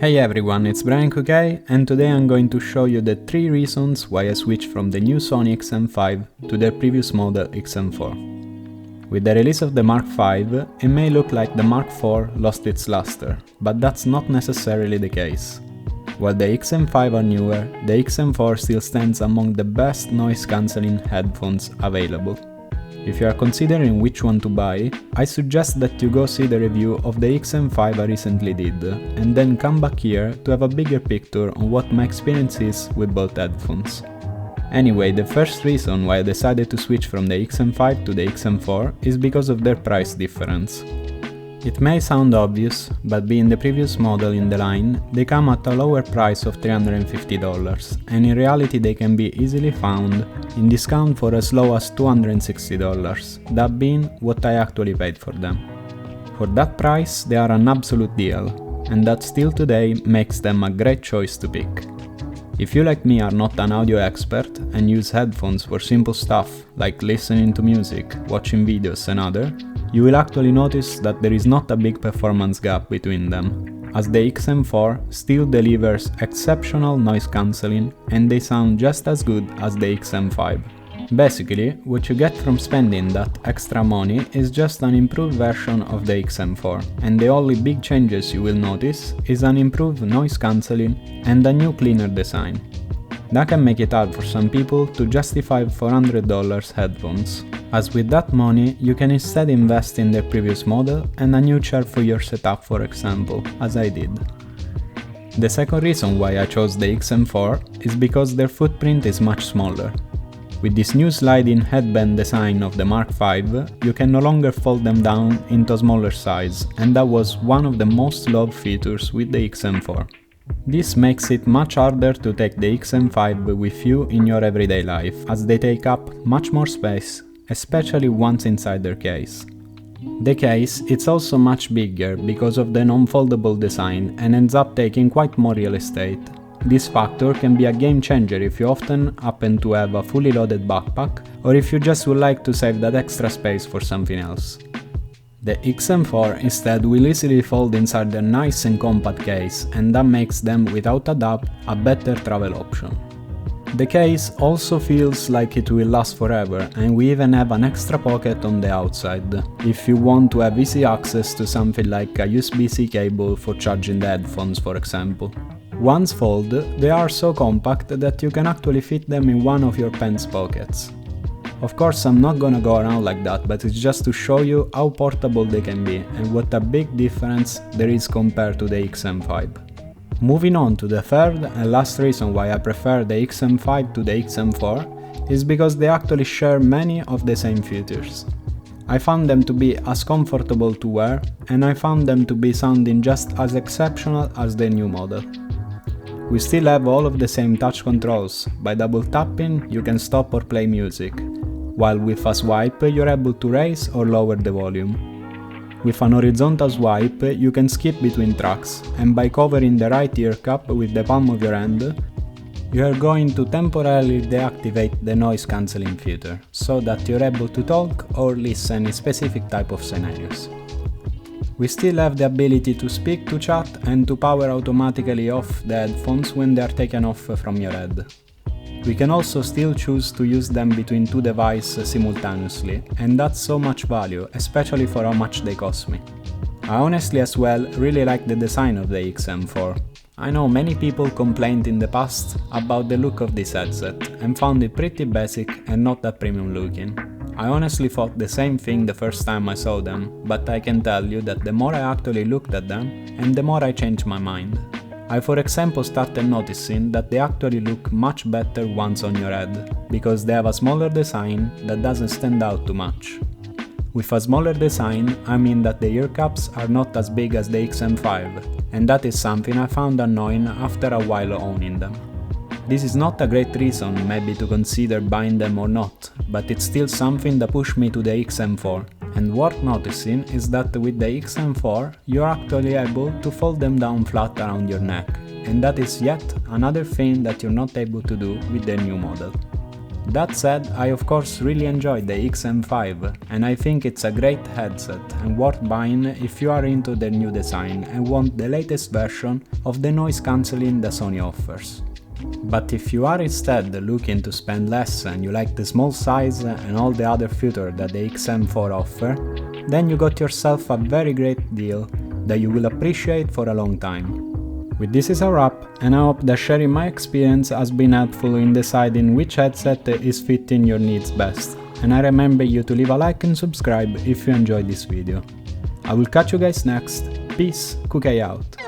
Hey everyone, it's Brian Cookay, and today I'm going to show you the 3 reasons why I switched from the new Sony XM5 to their previous model XM4. With the release of the Mark V, it may look like the Mark IV lost its luster, but that's not necessarily the case. While the XM5 are newer, the XM4 still stands among the best noise-cancelling headphones available. If you are considering which one to buy, I suggest that you go see the review of the XM5 I recently did, and then come back here to have a bigger picture on what my experience is with both headphones. Anyway, the first reason why I decided to switch from the XM5 to the XM4 is because of their price difference. It may sound obvious, but being the previous model in the line, they come at a lower price of $350, and in reality they can be easily found in discount for as low as $260, that being what I actually paid for them. For that price, they are an absolute deal, and that still today makes them a great choice to pick. If you like me are not an audio expert and use headphones for simple stuff like listening to music, watching videos and other, you will actually notice that there is not a big performance gap between them, as the XM4 still delivers exceptional noise cancelling and they sound just as good as the XM5. Basically, what you get from spending that extra money is just an improved version of the XM4, and the only big changes you will notice is an improved noise cancelling and a new cleaner design. That can make it hard for some people to justify $400 headphones, as with that money you can instead invest in their previous model and a new chair for your setup, for example, as I did. The second reason why I chose the XM4 is because their footprint is much smaller. With this new sliding headband design of the Mark V, you can no longer fold them down into a smaller size, and that was one of the most loved features with the XM4. This makes it much harder to take the XM5 with you in your everyday life, as they take up much more space, especially once inside their case. The case is also much bigger because of the non-foldable design and ends up taking quite more real estate. This factor can be a game changer if you often happen to have a fully loaded backpack, or if you just would like to save that extra space for something else. The XM4 instead will easily fold inside their nice and compact case, and that makes them without a doubt a better travel option. The case also feels like it will last forever, and we even have an extra pocket on the outside, if you want to have easy access to something like a USB-C cable for charging the headphones, for example. Once folded, they are so compact that you can actually fit them in one of your pants pockets. Of course, I'm not gonna go around like that, but it's just to show you how portable they can be and what a big difference there is compared to the XM5. Moving on to the third and last reason why I prefer the XM5 to the XM4 is because they actually share many of the same features. I found them to be as comfortable to wear, and I found them to be sounding just as exceptional as the new model. We still have all of the same touch controls. By double tapping you can stop or play music, while with a swipe you're able to raise or lower the volume. With an horizontal swipe you can skip between tracks, and by covering the right ear cup with the palm of your hand, you are going to temporarily deactivate the noise cancelling feature, so that you're able to talk or listen in specific type of scenarios. We still have the ability to speak to chat and to power automatically off the headphones when they are taken off from your head. We can also still choose to use them between 2 devices simultaneously, and that's so much value, especially for how much they cost me. I honestly as well really like the design of the XM4. I know many people complained in the past about the look of this headset and found it pretty basic and not that premium looking. I honestly thought the same thing the first time I saw them, but I can tell you that the more I actually looked at them, and the more I changed my mind. I for example started noticing that they actually look much better once on your head, because they have a smaller design that doesn't stand out too much. With a smaller design, I mean that the ear cups are not as big as the XM5, and that is something I found annoying after a while owning them. This is not a great reason maybe to consider buying them or not, but it's still something that pushed me to the XM4, and worth noticing is that with the XM4 you're actually able to fold them down flat around your neck, and that is yet another thing that you're not able to do with the new model. That said, I of course really enjoyed the XM5 and I think it's a great headset and worth buying if you are into the new design and want the latest version of the noise cancelling that Sony offers. But if you are instead looking to spend less and you like the small size and all the other features that the XM4 offer, then you got yourself a very great deal that you will appreciate for a long time. With this is a wrap, and I hope that sharing my experience has been helpful in deciding which headset is fitting your needs best, and I remember you to leave a like and subscribe if you enjoyed this video. I will catch you guys next. Peace, Cookie out.